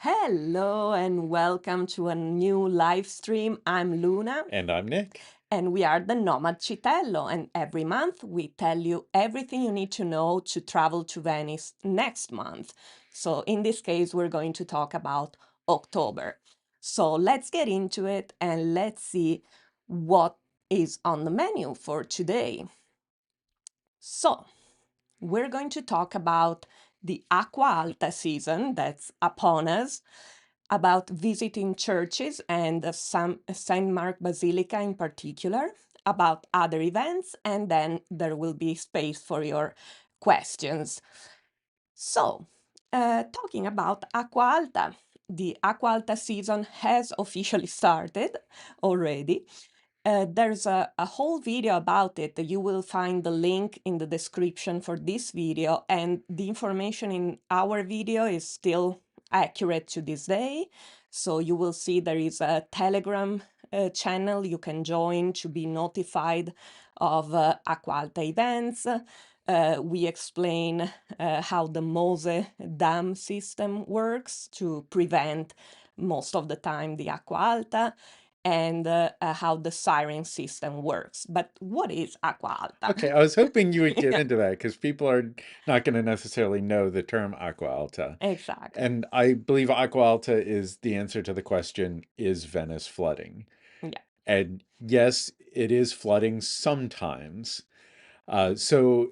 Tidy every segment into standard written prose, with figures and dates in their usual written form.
Hello and welcome to a new live stream. I'm Luna And I'm Nick. and we are the Nomad Citello. And every month we tell you everything you need to know to travel to Venice next month. So in this case, we're going to talk about October. So let's get into it and let's see what is on the menu for today. So we're going to talk about the Acqua Alta season that's upon us, about visiting churches and some St. Mark Basilica in particular, about other events, and then there will be space for your questions. So, talking about Acqua Alta, the Acqua Alta season has officially started already. There's a whole video about it. You will find the link in the description for this video, and the information in our video is still accurate to this day. So you will see there is a Telegram channel you can join to be notified of Acqua Alta events. We explain how the Mose dam system works to prevent most of the time the Acqua Alta, and how the siren system works. But what is Acqua Alta? Okay, I was hoping you would get Yeah, into that because people are not going to necessarily know the term Acqua Alta. exactly. And I believe Acqua Alta is the answer to the question, is Venice flooding? Yeah. And yes, it is flooding sometimes. So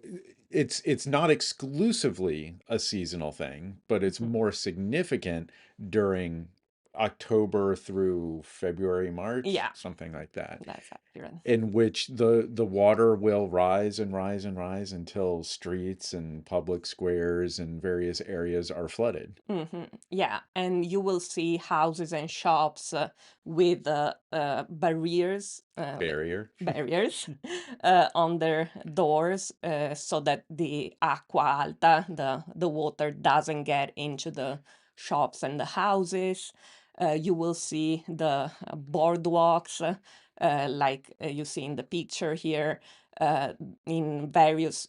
it's not exclusively a seasonal thing, but it's Mhm. more significant during October through February, March, Yeah, something like that, that's accurate. in which the water will rise and rise and rise until streets and public squares and various areas are flooded. Yeah, and you will see houses and shops with barriers, Barrier. barriers on their doors, so that the acqua alta, the water, doesn't get into the shops and the houses. You will see the boardwalks, like you see in the picture here, uh, in various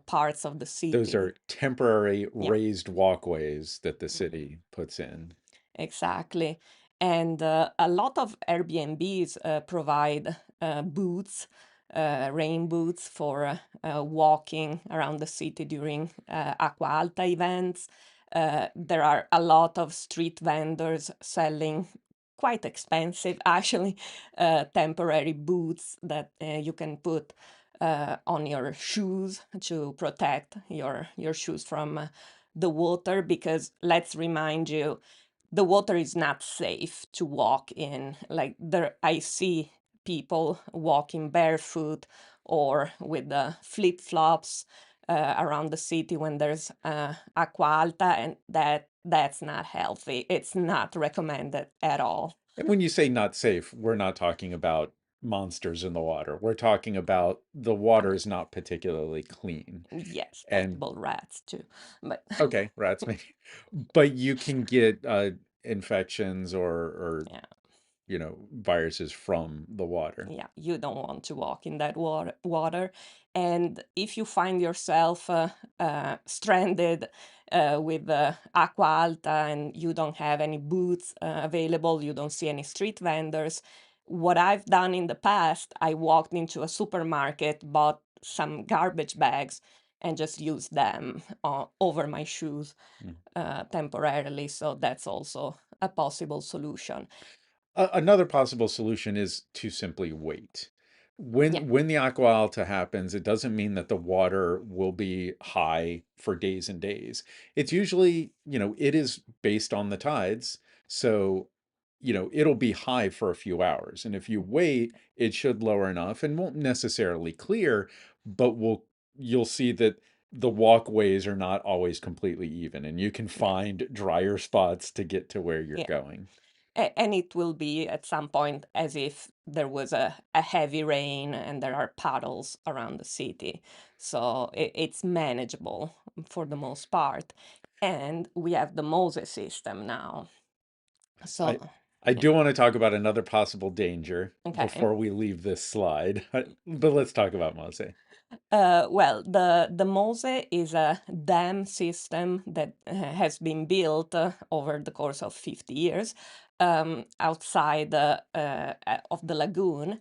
parts of the Those city. are temporary Yeah. raised walkways that the city puts in. Exactly. And a lot of Airbnbs provide boots, rain boots for walking around the city during Acqua Alta events. There are a lot of street vendors selling quite expensive, actually, temporary boots that you can put on your shoes to protect your shoes from the water, because let's remind you, the water is not safe to walk in. Like, there, I see people walking barefoot or with the flip flops around the city when there's acqua alta, and that's not healthy. It's not recommended at all. And when you say not safe, we're not talking about monsters in the water. We're talking about the water is not particularly clean. Yes, And possible rats too, but okay, rats maybe, but you can get infections or yeah. viruses from the water. Yeah, you don't want to walk in that water. And if you find yourself stranded with acqua alta and you don't have any booths available, you don't see any street vendors, what I've done in the past, I walked into a supermarket, bought some garbage bags, and just used them over my shoes Mm. temporarily. So that's also a possible solution. Another possible solution is to simply wait. Yeah. When the aqua alta happens, it doesn't mean that the water will be high for days and days. It's usually, it is based on the tides. So, it'll be high for a few hours. And if you wait, it should lower enough and won't necessarily clear, but you'll see that the walkways are not always completely even, and you can Yeah. find drier spots to get to where you're Yeah. going. And it will be at some point as if there was a heavy rain and there are puddles around the city. So it's manageable for the most part. And we have the Moses system now. So, I I yeah, do want to talk about another possible danger okay. before we leave this slide, but let's talk about Mose. Well, the Mose is a dam system that has been built over the course of 50 years outside of the lagoon,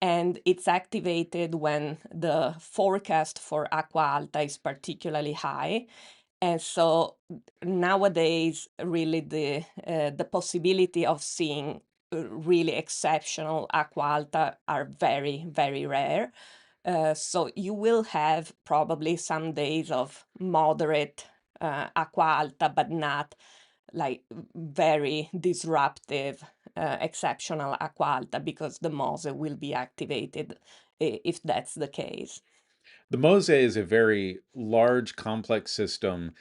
and it's activated when the forecast for Acqua Alta is particularly high. And so nowadays, really the possibility of seeing really exceptional Acqua Alta are very, very rare. So you will have probably some days of moderate Acqua Alta, but not like very disruptive, exceptional Acqua Alta, because the Mose will be activated if that's the case. The Mose is a very large, complex system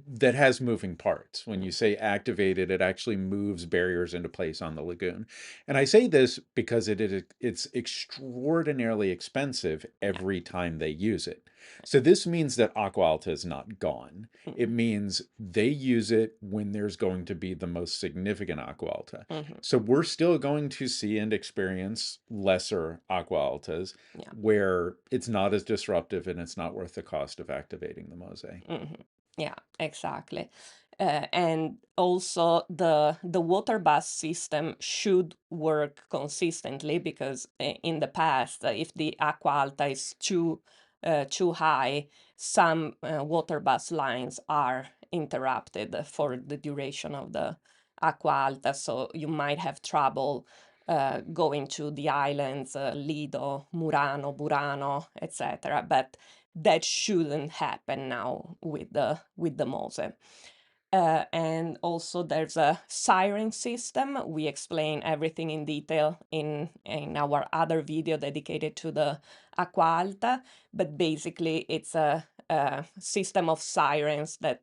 that has moving parts. When you say activated, it actually moves barriers into place on the lagoon. And I say this because it's extraordinarily expensive Yeah. every time they use it. So this means that Aqua Alta is not gone. It Mhm. means they use it when there's going to be the most significant Aqua Alta. Mhm. So we're still going to see and experience lesser Aqua Altas Yeah. where it's not as disruptive and it's not worth the cost of activating the mosaic. Mhm. Yeah, exactly. And also the water bus system should work consistently, because in the past, if the Acqua Alta is too high, some water bus lines are interrupted for the duration of the Acqua Alta. So you might have trouble going to the islands, Lido, Murano, Burano, etc. But that shouldn't happen now with the Mose. And also there's a siren system. We explain everything in detail in our other video dedicated to the Acqua Alta, but basically it's a system of sirens that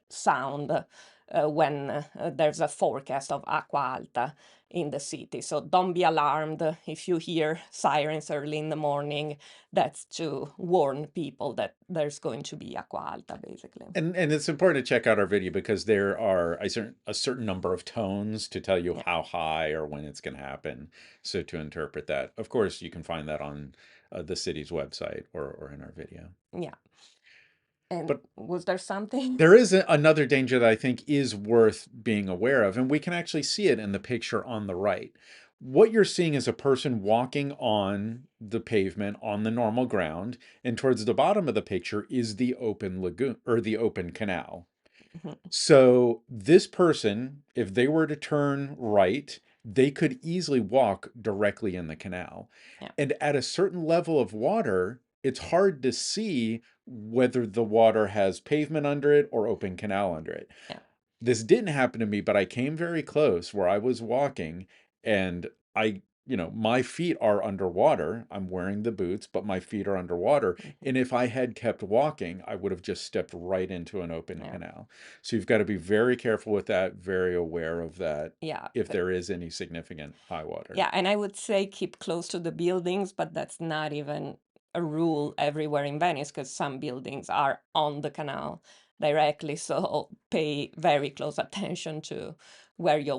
sound when there's a forecast of Acqua Alta in the city. So don't be alarmed if you hear sirens early in the morning. That's to warn people that there's going to be Acqua Alta, basically. And it's important to check out our video because there are a certain number of tones to tell you Yeah, how high or when it's going to happen. So to interpret that, of course, you can find that on the city's website or in our video. yeah. And But was there something? there is another danger that I think is worth being aware of, and we can actually see it in the picture on the right. What you're seeing is a person walking on the pavement on the normal ground, and towards the bottom of the picture is the open lagoon or the open canal. So this person, if they were to turn right, they could easily walk directly in the canal. Yeah, And at a certain level of water, it's hard to see whether the water has pavement under it or open canal under it. yeah. This didn't happen to me, but I came very close where I was walking and my feet are underwater. I'm wearing the boots, but my feet are underwater. Mhm. And if I had kept walking, I would have just stepped right into an open Yeah, canal. So you've got to be very careful with that, very aware of that yeah. if there is any significant high water. Yeah, and I would say keep close to the buildings, but that's not even a rule everywhere in Venice, because some buildings are on the canal directly. So pay very close attention to where you're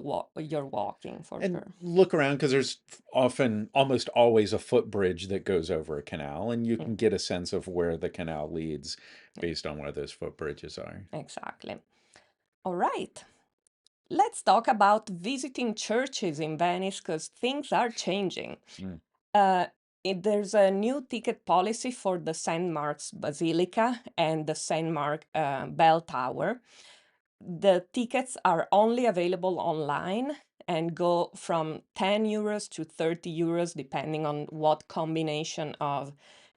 walking, for And sure. look around because there's often, almost always, a footbridge that goes over a canal, and you Mm, can get a sense of where the canal leads yeah, based on where those footbridges are. exactly. All right. Let's talk about visiting churches in Venice, because things are changing. Mm. Uh, there's a new ticket policy for the St. Mark's Basilica and the St. Mark Bell Tower. The tickets are only available online and go from 10 euros to 30 euros, depending on what combination of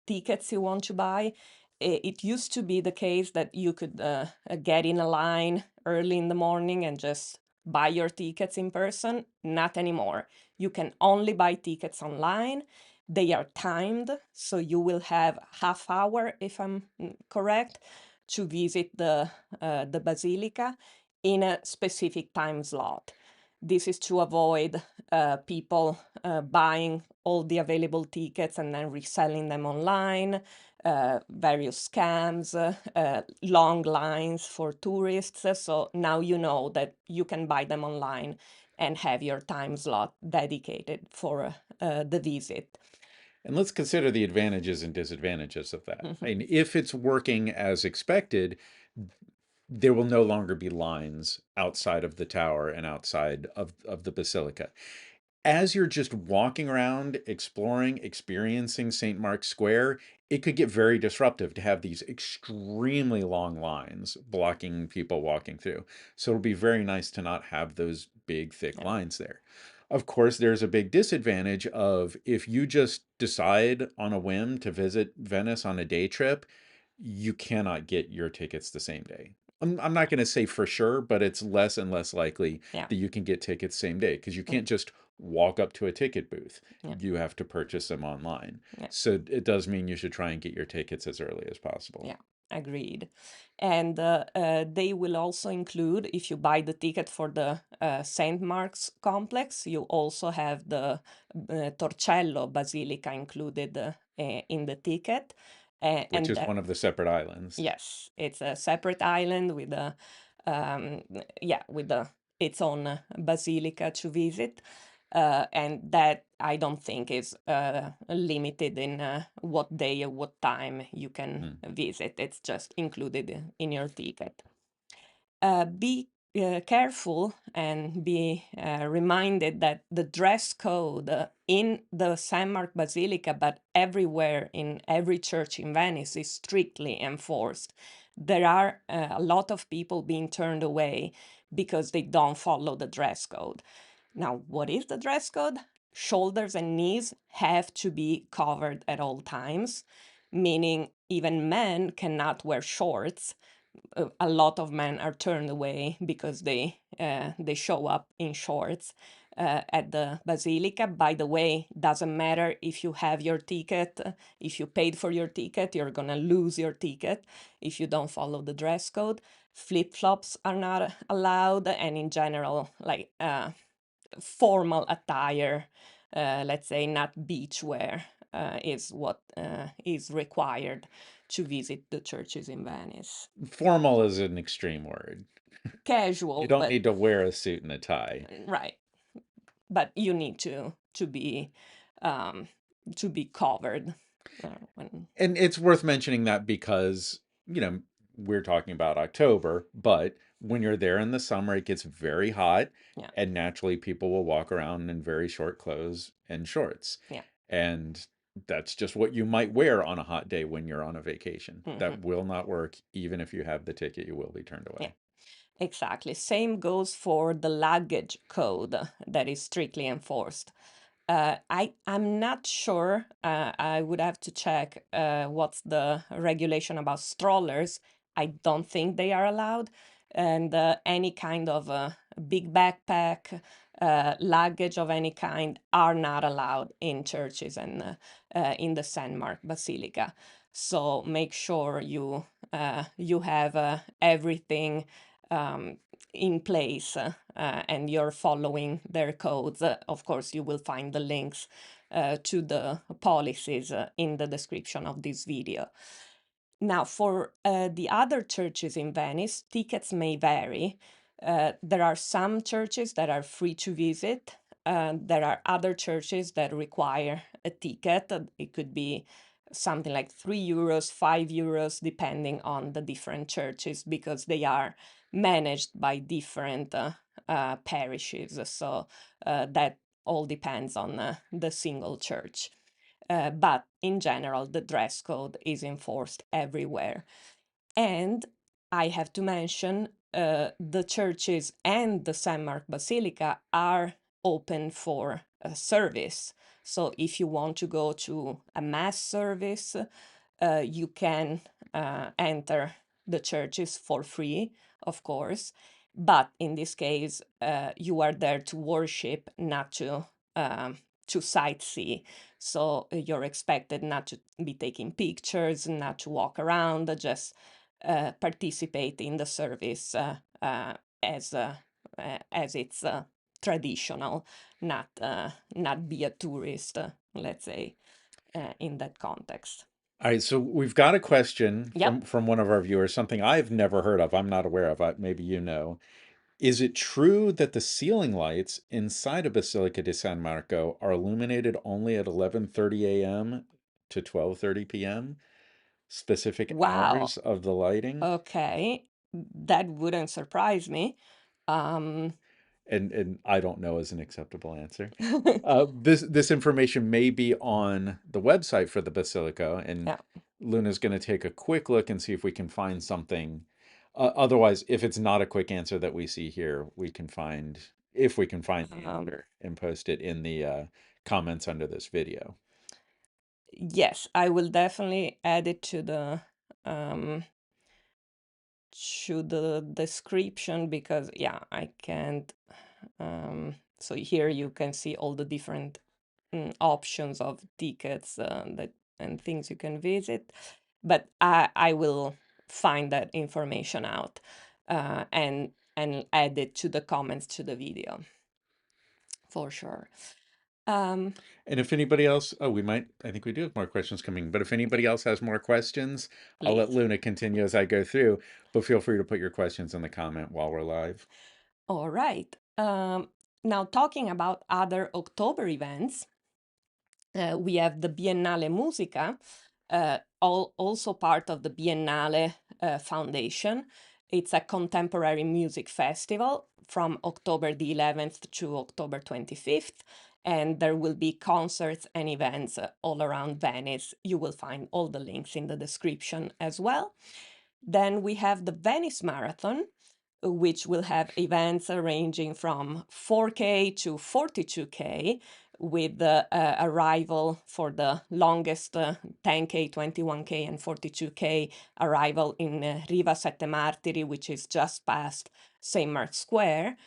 tickets you want to buy. It used to be the case that you could get in a line early in the morning and just buy your tickets in person. Not anymore. You can only buy tickets online. They are timed, so you will have half hour, if I'm correct, to visit the basilica in a specific time slot. This is to avoid people buying all the available tickets and then reselling them online, various scams, long lines for tourists. So now you know that you can buy them online and have your time slot dedicated for the visit. And let's consider the advantages and disadvantages of that. I Mhm. mean, if it's working as expected, there will no longer be lines outside of the tower and outside of the basilica. As you're just walking around, exploring, experiencing St. Mark's Square, it could get very disruptive to have these extremely long lines blocking people walking through. So it'll be very nice to not have those big, thick Yeah. lines there. Of course, there's a big disadvantage of if you just decide on a whim to visit Venice on a day trip, you cannot get your tickets the same day. I'm not going to say for sure, but it's less and less likely Yeah. that you can get tickets same day because you Mm. can't just walk up to a ticket booth. Yeah. You have to purchase them online. Yeah. So it does mean you should try and get your tickets as early as possible. Yeah, agreed. And they will also include, if you buy the ticket for the St. Mark's complex, you also have the Torcello Basilica included in the ticket. Which And is one of the separate islands. yes, it's a separate island with a um, yeah, with its own basilica to visit, and that I don't think is limited in what day or what time you can Hmm. visit. It's just included in your ticket. Be careful and be reminded that the dress code in the San Mark Basilica, but everywhere in every church in Venice, is strictly enforced. There are a lot of people being turned away because they don't follow the dress code. Now, what is the dress code? Shoulders and knees have to be covered at all times, meaning even men cannot wear shorts. A lot of men are turned away because they show up in shorts at the basilica. By the way, doesn't matter if you have your ticket, if you paid for your ticket, you're gonna lose your ticket if you don't follow the dress code. Flip flops are not allowed, and in general, like formal attire, let's say not beach wear, is what is required to visit the churches in Venice. Formal is an extreme word. You Casual, don't but need to wear a suit and a tie. right. But you need um, to be covered. When, And it's worth mentioning that because, we're talking about October, but when you're there in the summer, it gets very hot, yeah, and naturally people will walk around in very short clothes and shorts. yeah, And that's just what you might wear on a hot day when you're on a vacation. hmm That will not work. Even if you have the ticket, you will be turned yeah, away. exactly. Same goes for the luggage code that is strictly enforced. I'm not sure. I would have to check what's the regulation about strollers. I don't think they are allowed, and any kind of big backpack, luggage of any kind are not allowed in churches and in the San Mark Basilica. So make sure you have everything um, in place and you're following their codes. Of course, you will find the links to the policies in the description of this video. Now, for the other churches in Venice, tickets may vary. There are some churches that are free to visit. There are other churches that require a ticket. It could be something like €3, €5, depending on the different churches, because they are managed by different parishes. So that all depends on the single church. But in general, the dress code is enforced everywhere. And I have to mention the churches and the San Mark Basilica are open for service. So if you want to go to a mass service, you can enter the churches for free, of course. But in this case, you are there to worship, not to sightsee. So you're expected not to be taking pictures, not to walk around, just participate in the service as as it's traditional, not be a tourist, let's say, in that context. All right, so we've got a question Yep. from one of our viewers, something I've never heard of. I'm not aware of. Maybe you know. Is it true that the ceiling lights inside of Basilica di San Marco are illuminated only at 11:30 a.m. to 12:30 p.m.? Specific Wow. hours of the lighting? Okay. That wouldn't surprise me. Um, And I don't know is an acceptable answer. This information may be on the website for the Basilica, and yeah. Luna's going to take a quick look and see if we can find something. Otherwise, if it's not a quick answer that we see here, we can find if we can find the Um, answer and post it in the comments under this video. yes, I will definitely add it um, to the description because yeah, I can't. So here you can see all the different options of tickets that and things you can visit, but I will find that information out and add it to the comments to the video for sure. Um, And if anybody else, oh, I think we do have more questions coming, but if anybody else has more questions, I'll let please. Luna continue as I go through, but feel free to put your questions in the comment while we're live. All right. Now talking about other October events, we have the Biennale Musica, also part of the Biennale Foundation. It's a contemporary music festival from October the 11th to October 25th, and there will be concerts and events all around Venice. You will find all the links in the description as well. Then we have the Venice Marathon, which will have events ranging from 4K to 42K, with the arrival for the longest 10K, 21K, and 42K arrival in Riva Sette Martiri, which is just past St. Mark's Square.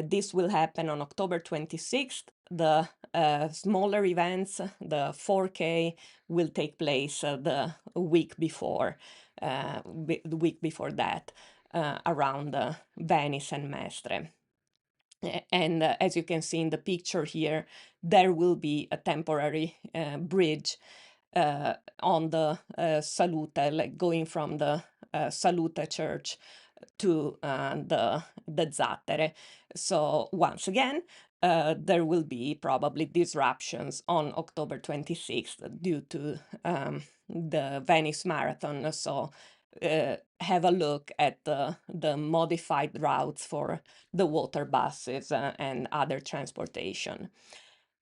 This will happen on October 26th. The smaller events, the 4K, will take place the week before, the week before that, around Venice and Mestre. And as you can see in the picture here, there will be a temporary bridge on the Salute, like going from the Salute Church to the Zattere. So once again, there will be probably disruptions on October 26th due to the Venice Marathon. So have a look at the modified routes for the water buses and other transportation.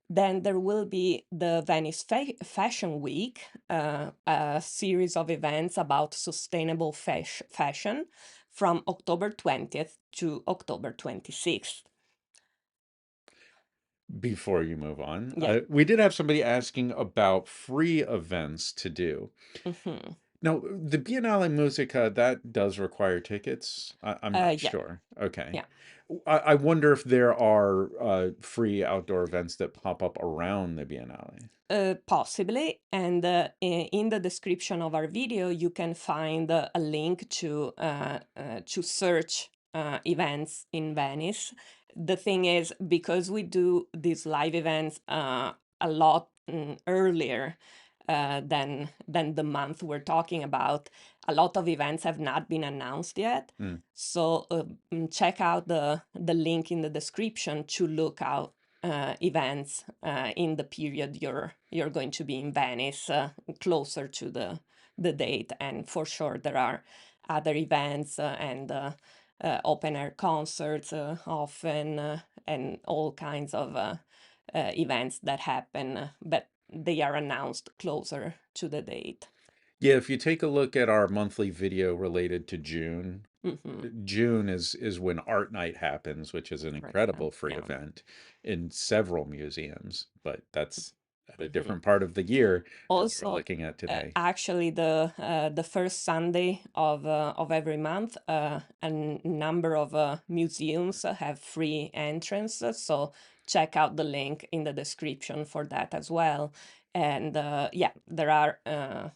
Then there will be the Venice Fashion Week, a series of events about sustainable fashion from October 20th to October 26th. Before you move on, Yeah. we did have somebody asking about free events to do. Hmm. Now, the Biennale Musica, that does require tickets. I'm not Yeah. sure. Okay. Yeah. I wonder if there are free outdoor events that pop up around the Biennale. Possibly, and in the description of our video, you can find a link to search events in Venice. The thing is, because we do these live events a lot earlier than the month we're talking about, a lot of events have not been announced yet. Hmm. So check out the link in the description to look out events in the period you're going to be in Venice, closer to the date. And for sure, there are other events and open air concerts often, and all kinds of events that happen, but they are announced closer to the date. Yeah, if you take a look at our monthly video related to June, Hmm. June is when Art Night happens, which is an For incredible example, free yeah. event in several museums, but that's at a Mhm. different part of the year than we're Also, looking at today. actually, the first Sunday of every month, a number of museums have free entrance. So check out the link in the description for that as well. And yeah, there are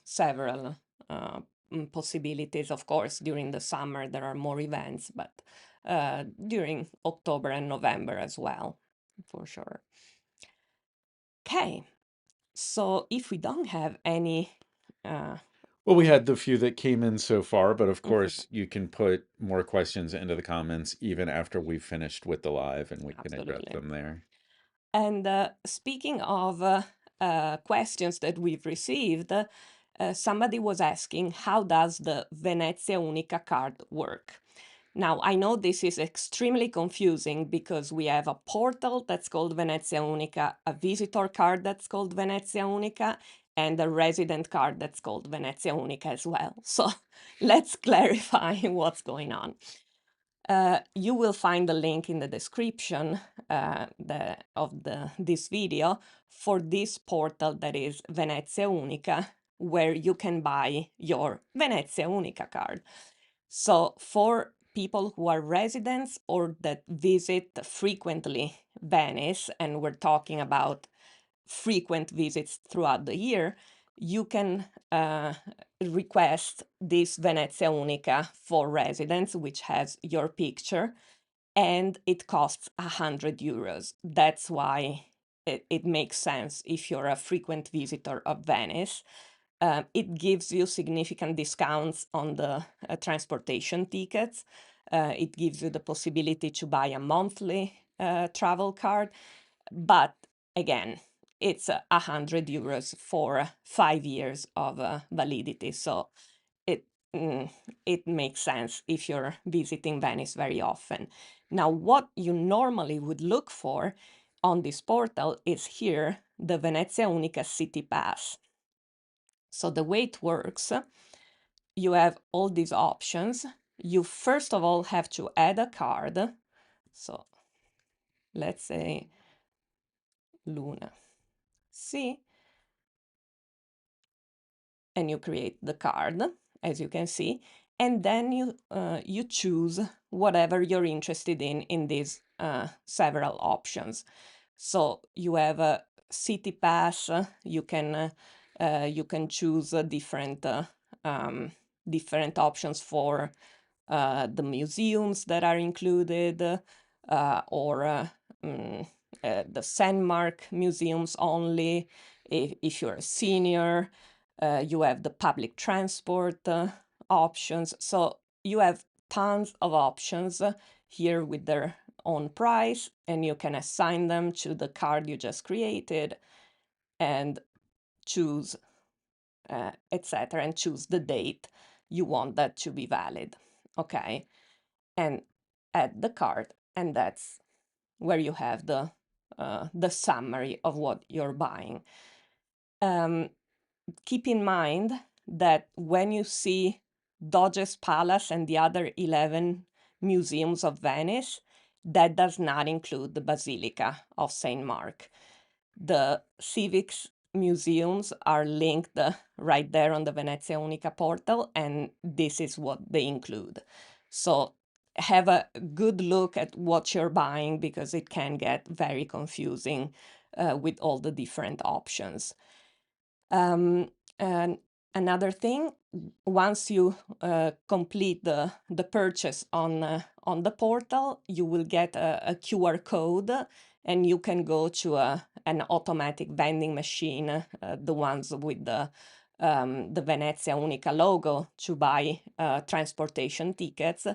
several possibilities. Of course, during the summer there are more events, but during October and November as well, for sure. Okay. So if we don't have any, uh, Well, we had the few that came in so far, but of Mhm. course, you can put more questions into the comments even after we've finished with the live and we can address Absolutely. them there. And speaking of questions that we've received, somebody was asking, how does the Venezia Unica card work? Now, I know this is extremely confusing because we have a portal that's called Venezia Unica, a visitor card that's called Venezia Unica, and a resident card that's called Venezia Unica as well. So let's clarify what's going on. You will find the link in the description of this video for this portal that is Venezia Unica, where you can buy your Venezia Unica card. So for people who are residents or that visit frequently Venice, and we're talking about frequent visits throughout the year, you can request this Venezia Unica for residents, which has your picture, and it costs 100 euros. That's why it makes sense if you're a frequent visitor of Venice. It gives you significant discounts on the transportation tickets. It gives you the possibility to buy a monthly travel card. But again, it's 100 euros for 5 years of validity. So it, mm, it makes sense if you're visiting Venice very often. Now, what you normally would look for on this portal is here the Venezia Unica City Pass. So the way it works, you have all these options. You first of all have to add a card. So let's say Luna C, and you create the card, as you can see, and then you choose whatever you're interested in these several options. So you have a city pass. You can choose different options for the museums that are included, or the Sandmark museums only. If you're a senior, you have the public transport options. So you have tons of options here with their own price, and you can assign them to the card you just created and choose, etc., and choose the date you want that to be valid. Okay, and add the card, and that's where you have the summary of what you're buying. Keep in mind that when you see Doge's Palace and the other 11 museums of Venice, that does not include the Basilica of St. Mark. The civics museums are linked right there on the Venezia Unica portal, and this is what they include. So have a good look at what you're buying because it can get very confusing with all the different options. And another thing, once you complete the purchase on the portal, you will get a QR code, and you can go to an automatic vending machine, the ones with the Venezia Unica logo, to buy transportation tickets,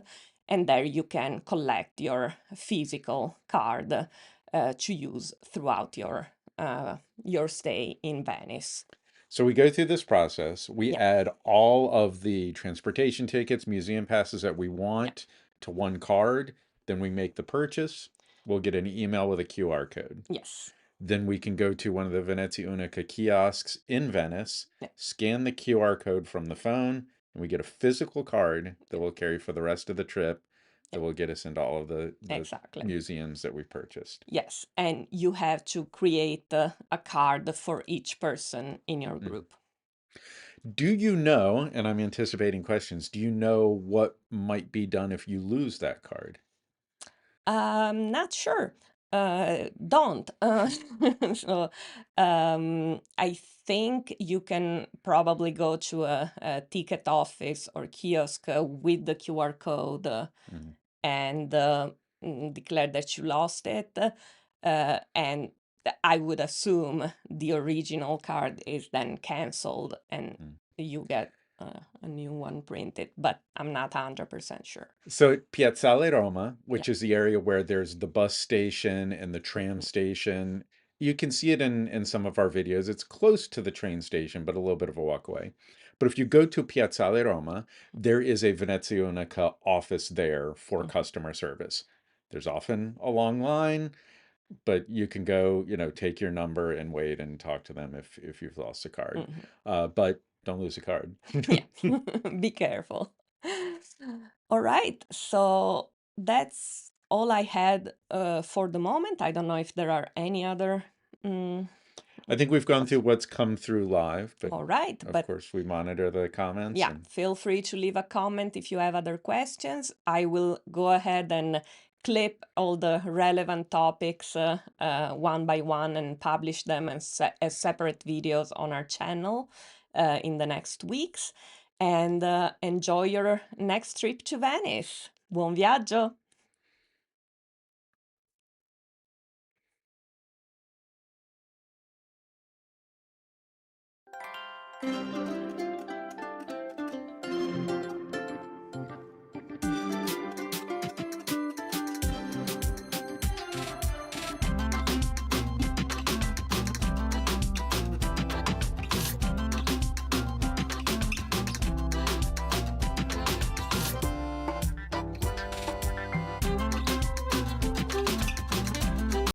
and there you can collect your physical card to use throughout your stay in Venice. So we go through this process. We Yeah, add all of the transportation tickets, museum passes that we yeah, want to one card. Then we make the purchase. We'll get an email with a QR code. yes, Then we can go to one of the Venezia Unica kiosks in Venice, yeah, scan the QR code from the phone, and we get a physical card that yeah, we'll carry for the rest of the trip yeah, that will get us into all of the exactly. museums that we purchased. Yes, and you have to create a card for each person in your Mhm. group. Do you know, and I'm anticipating questions, do you know what might be done if you lose that card? Not sure. Don't. So I think you can probably go to a ticket office or kiosk with the QR code Mhm, and declare that you lost it. And I would assume the original card is then canceled and mhm. you get. a new one printed, but I'm not 100% sure. So Piazzale Roma, Yeah. which is the area where there's the bus station and the tram Mhm. station, you can see it in some of our videos. It's close to the train station, but a little bit of a walk away. But if you go to Piazzale Roma, there is a Venezia Unica office there for Mhm. customer service. There's often a long line, but you can go, take your number and wait and talk to them if you've lost a card. Mhm. But don't lose a card. Yeah. Be careful. All right. So that's all I had for the moment. I don't know if there are any other. mm, I think we've gone through cons- what's come through live, but all right. of But course we monitor the comments yeah, and feel free to leave a comment if you have other questions. I will go ahead and clip all the relevant topics one by one and publish them as separate videos on our channel in the next weeks. And enjoy your next trip to Venice. Buon viaggio!